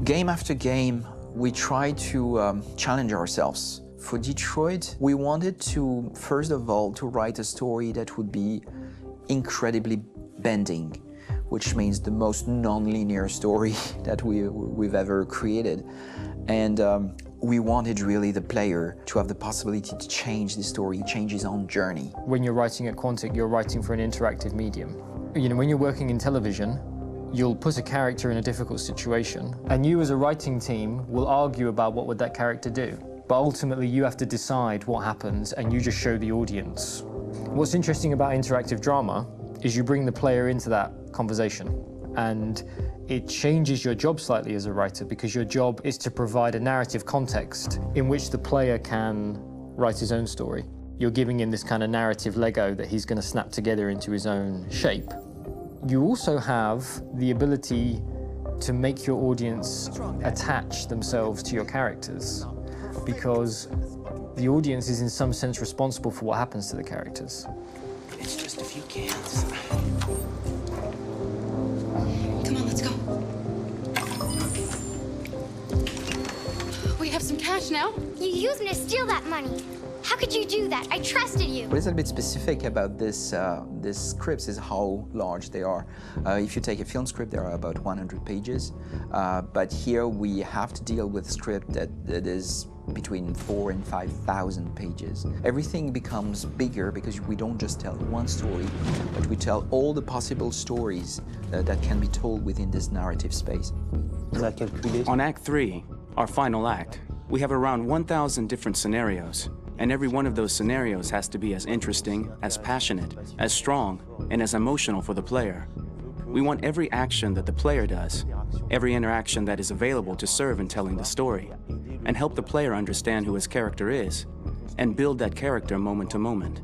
Game after game, we try to challenge ourselves. For Detroit, we wanted to, first of all, to write a story that would be incredibly bending, which means the most non-linear story that we've ever created. And we wanted really the player to have the possibility to change the story, change his own journey. When you're writing at Quantic, you're writing for an interactive medium. You know, when you're working in television, you'll put a character in a difficult situation, and you as a writing team will argue about what would that character do. But ultimately, you have to decide what happens, and you just show the audience. What's interesting about interactive drama is you bring the player into that conversation, and it changes your job slightly as a writer, because your job is to provide a narrative context in which the player can write his own story. You're giving him this kind of narrative Lego that he's going to snap together into his own shape. You also have the ability to make your audience attach themselves to your characters, because the audience is in some sense responsible for what happens to the characters. It's just a few cans. Come on, let's go. We have some cash now. You used me to steal that money. How could you do that? I trusted you. What is a bit specific about these scripts is how large they are. If you take a film script, there are about 100 pages. But here we have to deal with a script that is between 4,000 and 5,000 pages. Everything becomes bigger because we don't just tell one story, but we tell all the possible stories that can be told within this narrative space. On Act 3, our final act, we have around 1,000 different scenarios. And every one of those scenarios has to be as interesting, as passionate, as strong, and as emotional for the player. We want every action that the player does, every interaction that is available to serve in telling the story, and help the player understand who his character is, and build that character moment to moment.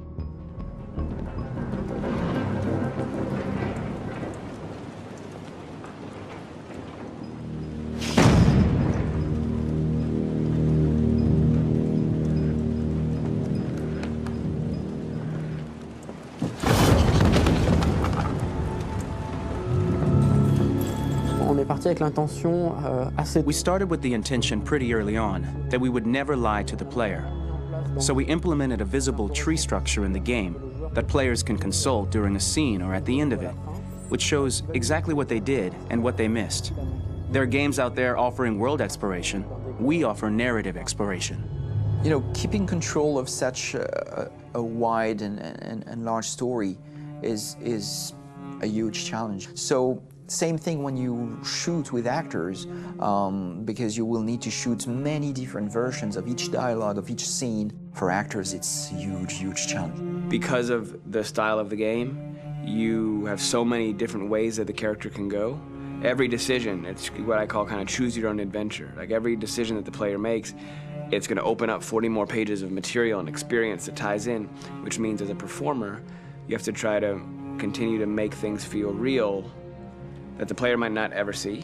We started with the intention pretty early on that we would never lie to the player. So we implemented a visible tree structure in the game that players can consult during a scene or at the end of it, which shows exactly what they did and what they missed. There are games out there offering world exploration. We offer narrative exploration. You know, keeping control of such a wide and large story is a huge challenge. So same thing when you shoot with actors, because you will need to shoot many different versions of each dialogue, of each scene. For actors, it's a huge, huge challenge. Because of the style of the game, you have so many different ways that the character can go. Every decision, it's what I call kind of choose your own adventure. Like every decision that the player makes, it's going to open up 40 more pages of material and experience that ties in, which means as a performer, you have to try to continue to make things feel real that the player might not ever see,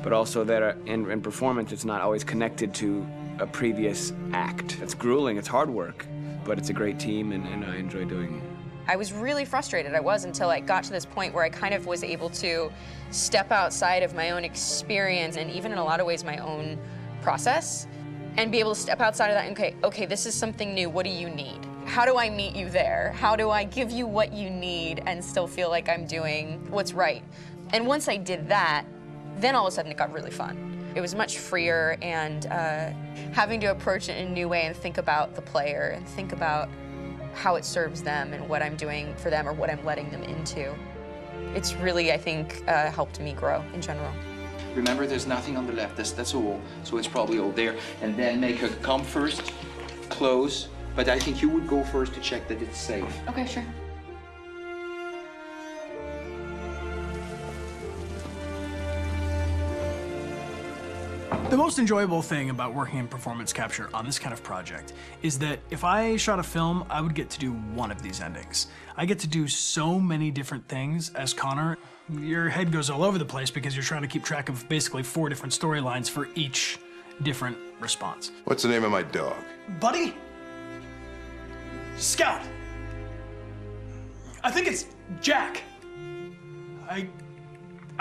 but also that in performance it's not always connected to a previous act. It's grueling, it's hard work, but it's a great team and I enjoy doing it. I was really frustrated, until I got to this point where I kind of was able to step outside of my own experience and even in a lot of ways my own process and be able to step outside of that and okay, this is something new, what do you need? How do I meet you there? How do I give you what you need and still feel like I'm doing what's right? And once I did that, then all of a sudden it got really fun. It was much freer and having to approach it in a new way and think about the player and think about how it serves them and what I'm doing for them or what I'm letting them into. It's really, I think, helped me grow in general. Remember, there's nothing on the left, that's all, so it's probably all there. And then make her come first, close, but I think you would go first to check that it's safe. Okay, sure. The most enjoyable thing about working in performance capture on this kind of project is that if I shot a film, I would get to do one of these endings. I get to do so many different things as Connor. Your head goes all over the place because you're trying to keep track of basically 4 different storylines for each different response. What's the name of my dog? Buddy? Scout. I think it's Jack. I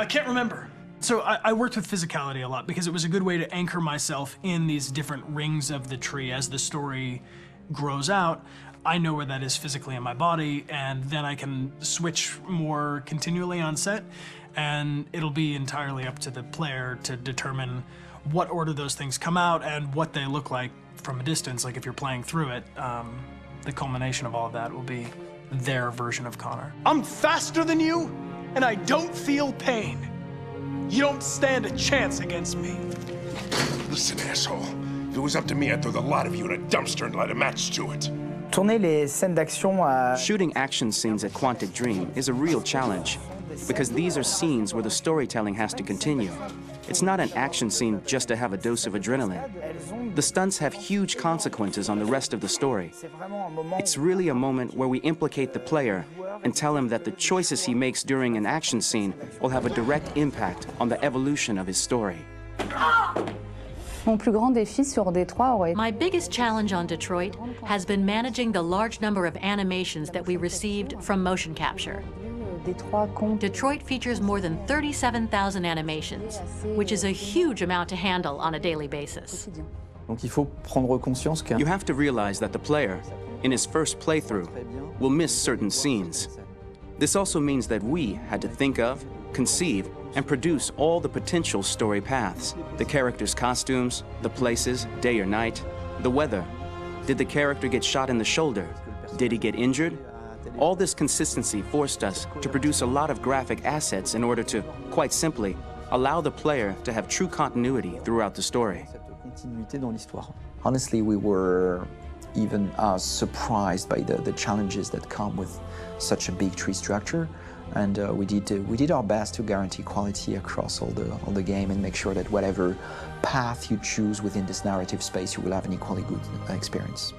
can't remember. So I worked with physicality a lot because it was a good way to anchor myself in these different rings of the tree as the story grows out. I know where that is physically in my body, and then I can switch more continually on set, and it'll be entirely up to the player to determine what order those things come out and what they look like from a distance. Like if you're playing through it, the culmination of all of that will be their version of Connor. I'm faster than you, and I don't feel pain. You don't stand a chance against me. Listen, asshole. If it was up to me, I'd throw the lot of you in a dumpster and light a match to it. Tourner les scènes d'action à... Shooting action scenes at Quantic Dream is a real challenge, because these are scenes where the storytelling has to continue. It's not an action scene just to have a dose of adrenaline. The stunts have huge consequences on the rest of the story. It's really a moment where we implicate the player and tell him that the choices he makes during an action scene will have a direct impact on the evolution of his story. Mon plus grand défi sur Détroit aurait... My biggest challenge on Detroit has been managing the large number of animations that we received from motion capture. Detroit features more than 37,000 animations, which is a huge amount to handle on a daily basis. You have to realize that the player, in his first playthrough, will miss certain scenes. This also means that we had to think of, conceive, and produce all the potential story paths. The characters' costumes, the places, day or night, the weather. Did the character get shot in the shoulder? Did he get injured? All this consistency forced us to produce a lot of graphic assets in order to, quite simply, allow the player to have true continuity throughout the story. Honestly, we were even surprised by the challenges that come with such a big tree structure. And we did our best to guarantee quality across all the game and make sure that whatever path you choose within this narrative space, you will have an equally good experience.